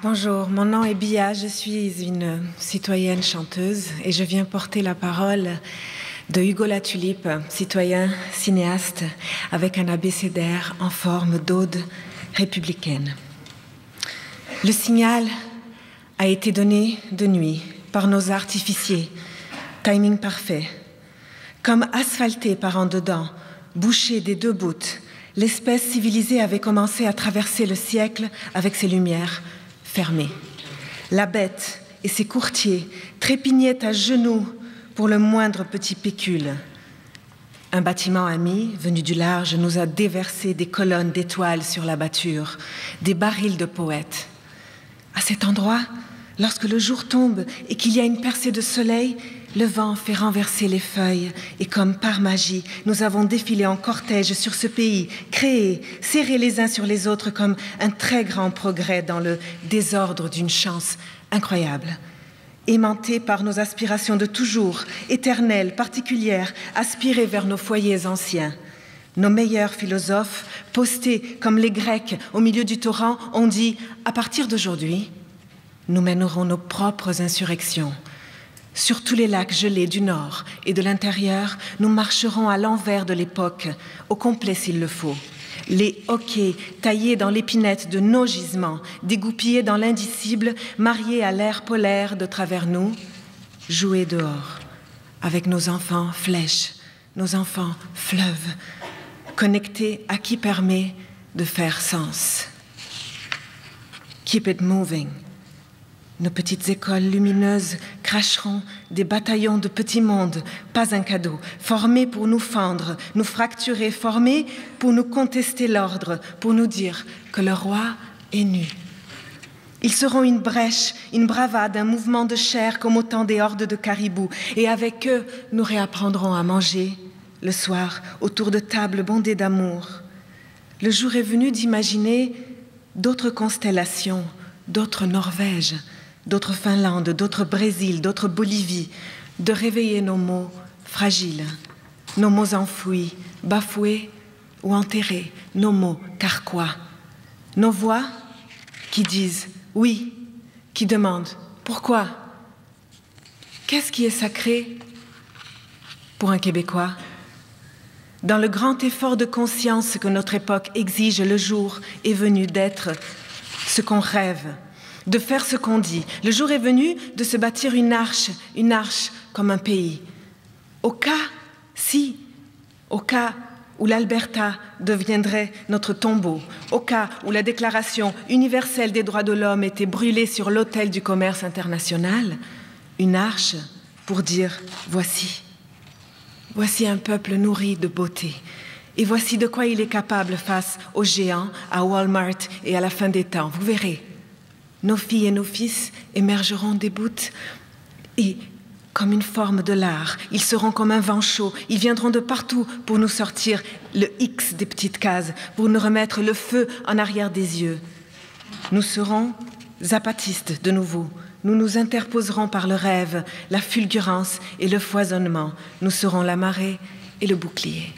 Bonjour, mon nom est Bia, je suis une citoyenne chanteuse et je viens porter la parole de Hugo Latulippe, citoyen cinéaste, avec un abécédaire en forme d'ode républicaine. Le signal a été donné de nuit par nos artificiers, timing parfait. Comme asphalté par en dedans, bouché des deux bouts, l'espèce civilisée avait commencé à traverser le siècle avec ses lumières fermées. La bête et ses courtiers trépignaient à genoux pour le moindre petit pécule. Un bâtiment ami, venu du large, nous a déversé des colonnes d'étoiles sur la bâture, des barils de poètes. À cet endroit, lorsque le jour tombe et qu'il y a une percée de soleil, le vent fait renverser les feuilles et comme par magie, nous avons défilé en cortège sur ce pays, créé, serrés les uns sur les autres comme un très grand progrès dans le désordre d'une chance incroyable. Aimantés par nos aspirations de toujours, éternelles, particulières, aspirées vers nos foyers anciens. Nos meilleurs philosophes, postés comme les Grecs au milieu du torrent, ont dit « À partir d'aujourd'hui, nous mènerons nos propres insurrections. Sur tous les lacs gelés du nord et de l'intérieur, nous marcherons à l'envers de l'époque, au complet s'il le faut. Les hoquets taillés dans l'épinette de nos gisements, dégoupillés dans l'indicible, mariés à l'air polaire de travers nous, jouer dehors, avec nos enfants flèches, nos enfants fleuves, connectés à qui permet de faire sens. Keep it moving. Nos petites écoles lumineuses cracheront des bataillons de petits mondes, pas un cadeau, formés pour nous fendre, nous fracturer, formés pour nous contester l'ordre, pour nous dire que le roi est nu. Ils seront une brèche, une bravade, un mouvement de chair comme autant des hordes de caribous, et avec eux, nous réapprendrons à manger le soir autour de tables bondées d'amour. Le jour est venu d'imaginer d'autres constellations, d'autres Norvèges, d'autres Finlande, d'autres Brésil, d'autres Bolivie, de réveiller nos mots fragiles, nos mots enfouis, bafoués ou enterrés, nos mots carquois, nos voix qui disent oui, qui demandent pourquoi. Qu'est-ce qui est sacré pour un Québécois? Dans le grand effort de conscience que notre époque exige, le jour est venu d'être ce qu'on rêve, de faire ce qu'on dit. Le jour est venu de se bâtir une arche comme un pays. Au cas où l'Alberta deviendrait notre tombeau, au cas où la Déclaration universelle des droits de l'homme était brûlée sur l'autel du commerce international, une arche pour dire « voici un peuple nourri de beauté. Et voici de quoi il est capable face aux géants, à Walmart et à la fin des temps. Vous verrez. Nos filles et nos fils émergeront des bouts et, comme une forme de l'art, ils seront comme un vent chaud. Ils viendront de partout pour nous sortir le X des petites cases, pour nous remettre le feu en arrière des yeux. Nous serons zapatistes de nouveau. Nous nous interposerons par le rêve, la fulgurance et le foisonnement. Nous serons la marée et le bouclier.